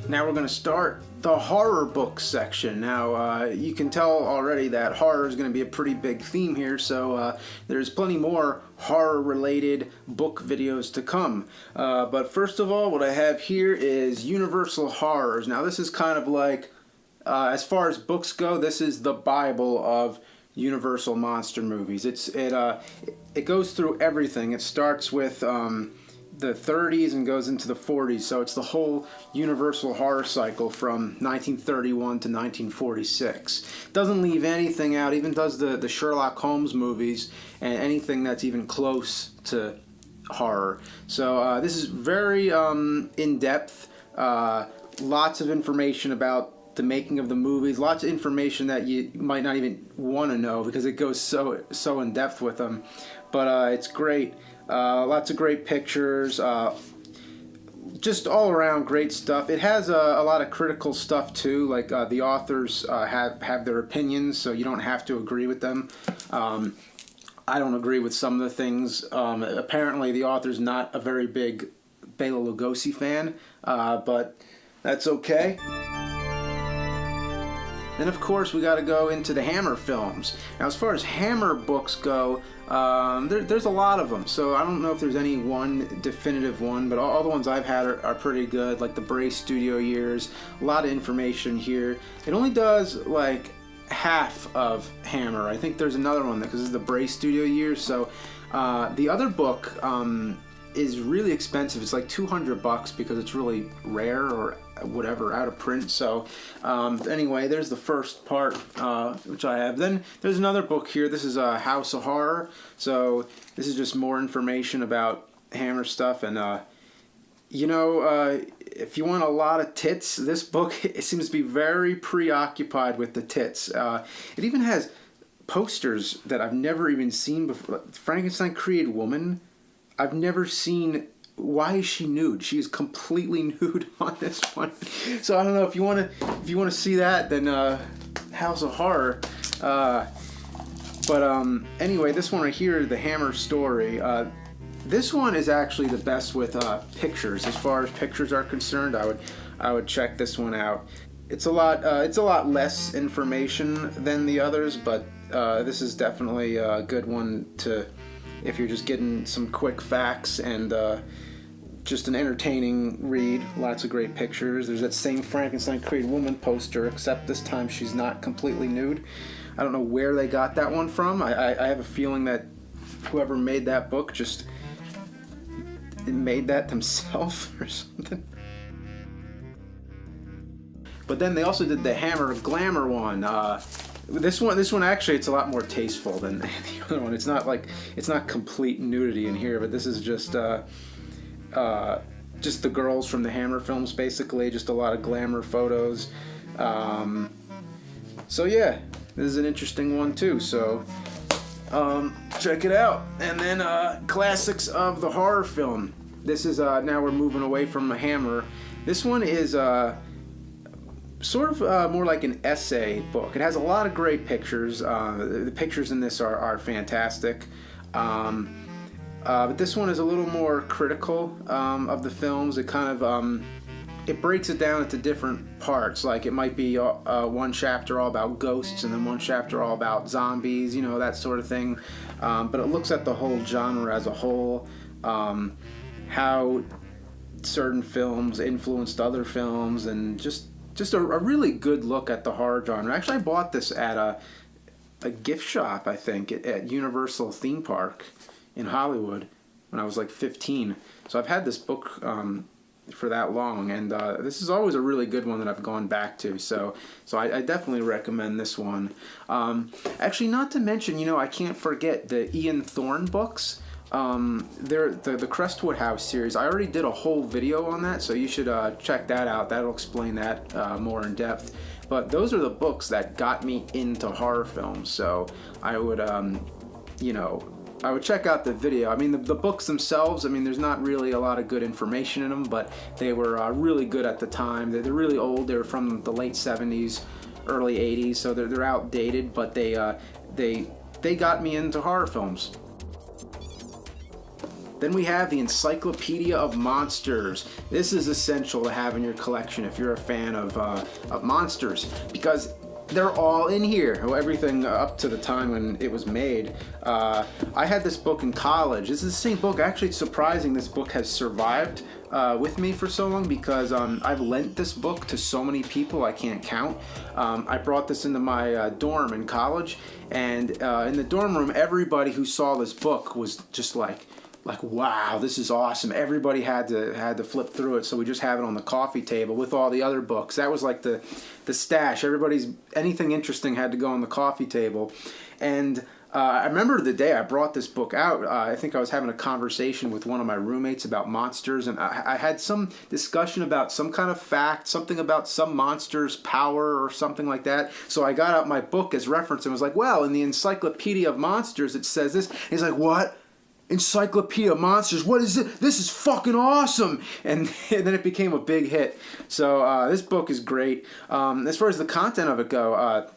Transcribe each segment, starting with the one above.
Now we're going to start the horror book section. Now you can tell already that horror is going to be a pretty big theme here, so there's plenty more horror related book videos to come. But first of all, what I have here is Universal Horrors. Now this is kind of like, as far as books go, this is the Bible of Universal monster movies. It goes through everything. It starts with the 30s and goes into the 40s, so it's the whole Universal horror cycle from 1931 to 1946. Doesn't leave anything out, even does the Sherlock Holmes movies and anything that's even close to horror. So this is very in-depth, lots of information about the making of the movies, lots of information that you might not even want to know because it goes so in-depth with them. But it's great. Lots of great pictures, just all around great stuff. It has a lot of critical stuff too, like the authors have their opinions, so you don't have to agree with them. I don't agree with some of the things. Apparently the author's not a very big Bela Lugosi fan, but that's okay. Then of course we got to go into the Hammer films. Now as far as Hammer books go, there's a lot of them, so I don't know if there's any one definitive one, but all the ones I've had are pretty good, like the Bray Studio years. A lot of information here. It only does like half of Hammer. I think there's another one because this is the Bray Studio years, so the other book is really expensive. It's like $200 because it's really rare or whatever, out of print. So anyway, there's the first part, which I have. Then there's another book here. This is House of Horror. So this is just more information about Hammer stuff. And if you want a lot of tits, this book, it seems to be very preoccupied with the tits. It even has posters that I've never even seen before. Frankenstein created woman. I've never seen. Why is she nude? She is completely nude on this one. So I don't know if you want to see that, then House of Horror. But anyway, this one right here, the Hammer story. This one is actually the best with pictures. As far as pictures are concerned, I would check this one out. It's a lot less information than the others, but this is definitely a good one to. If you're just getting some quick facts and just an entertaining read. Lots of great pictures. There's that same Frankenstein created woman poster, except this time she's not completely nude. I don't know where they got that one from. I have a feeling that whoever made that book just made that themselves or something. But then they also did the Hammer Glamour one. This one actually, it's a lot more tasteful than the other one. It's not complete nudity in here, but this is just the girls from the Hammer films, basically. Just a lot of glamour photos. So yeah, this is an interesting one too. So check it out. And then classics of the horror film. This is now we're moving away from the Hammer. This one is sort of more like an essay book. It has a lot of great pictures. The pictures in this are fantastic. But this one is a little more critical of the films. It kind of it breaks it down into different parts. Like it might be one chapter all about ghosts and then one chapter all about zombies, that sort of thing. But it looks at the whole genre as a whole, how certain films influenced other films, and just a really good look at the horror genre. Actually, I bought this at a gift shop, I think, at Universal Theme Park in Hollywood when I was like 15. So I've had this book for that long, and this is always a really good one that I've gone back to. So I definitely recommend this one. Actually, not to mention, I can't forget the Ian Thorne books. They're the Crestwood House series. I already did a whole video on that, so you should check that out. That'll explain that more in depth. But those are the books that got me into horror films. So I would, I would check out the video. I mean, the books themselves, there's not really a lot of good information in them, but they were really good at the time. They're really old. They were from the late 70s, early 80s, so they're outdated, but they got me into horror films. Then we have the Encyclopedia of Monsters. This is essential to have in your collection if you're a fan of monsters, because they're all in here. Everything up to the time when it was made. I had this book in college. This is the same book. Actually, it's surprising this book has survived with me for so long, because I've lent this book to so many people I can't count. I brought this into my dorm in college, and in the dorm room, everybody who saw this book was just like, wow, this is awesome. Everybody had to flip through it, so we just have it on the coffee table with all the other books. That was like the stash. Anything interesting had to go on the coffee table. And I remember the day I brought this book out, I think I was having a conversation with one of my roommates about monsters, and I had some discussion about some kind of fact, something about some monster's power or something like that. So I got out my book as reference and was like, well, in the Encyclopedia of Monsters it says this. And he's like, what? Encyclopedia of Monsters, what is it? This is fucking awesome. And then it became a big hit. So this book is great. As far as the content of it go,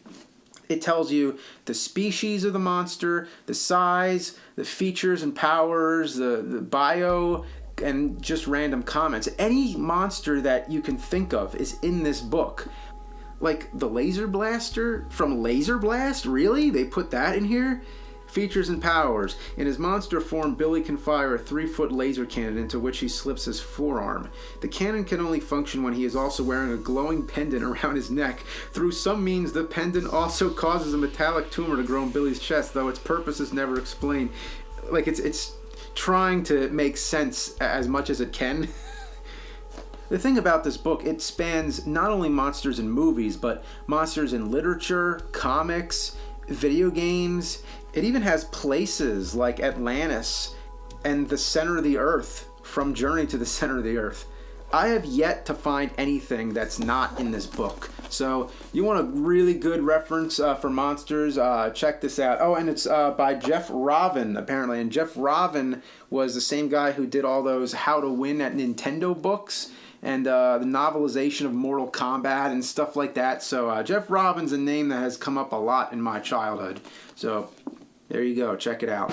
it tells you the species of the monster, the size, the features and powers, the bio, and just random comments. Any monster that you can think of is in this book. Like the laser blaster from Laser Blast? Really? They put that in here? Features and powers. In his monster form, Billy can fire a 3-foot laser cannon into which he slips his forearm. The cannon can only function when he is also wearing a glowing pendant around his neck. Through some means, the pendant also causes a metallic tumor to grow in Billy's chest, though its purpose is never explained. Like, it's trying to make sense as much as it can. The thing about this book, it spans not only monsters in movies, but monsters in literature, comics, video games. It even has places like Atlantis and the center of the earth from Journey to the Center of the Earth. I have yet to find anything that's not in this book. So you want a really good reference for monsters, check this out. Oh, and it's by Jeff Rovin, apparently. And Jeff Rovin was the same guy who did all those How to Win at Nintendo books and the novelization of Mortal Kombat and stuff like that. So Jeff Rovin's a name that has come up a lot in my childhood. So there you go. Check it out.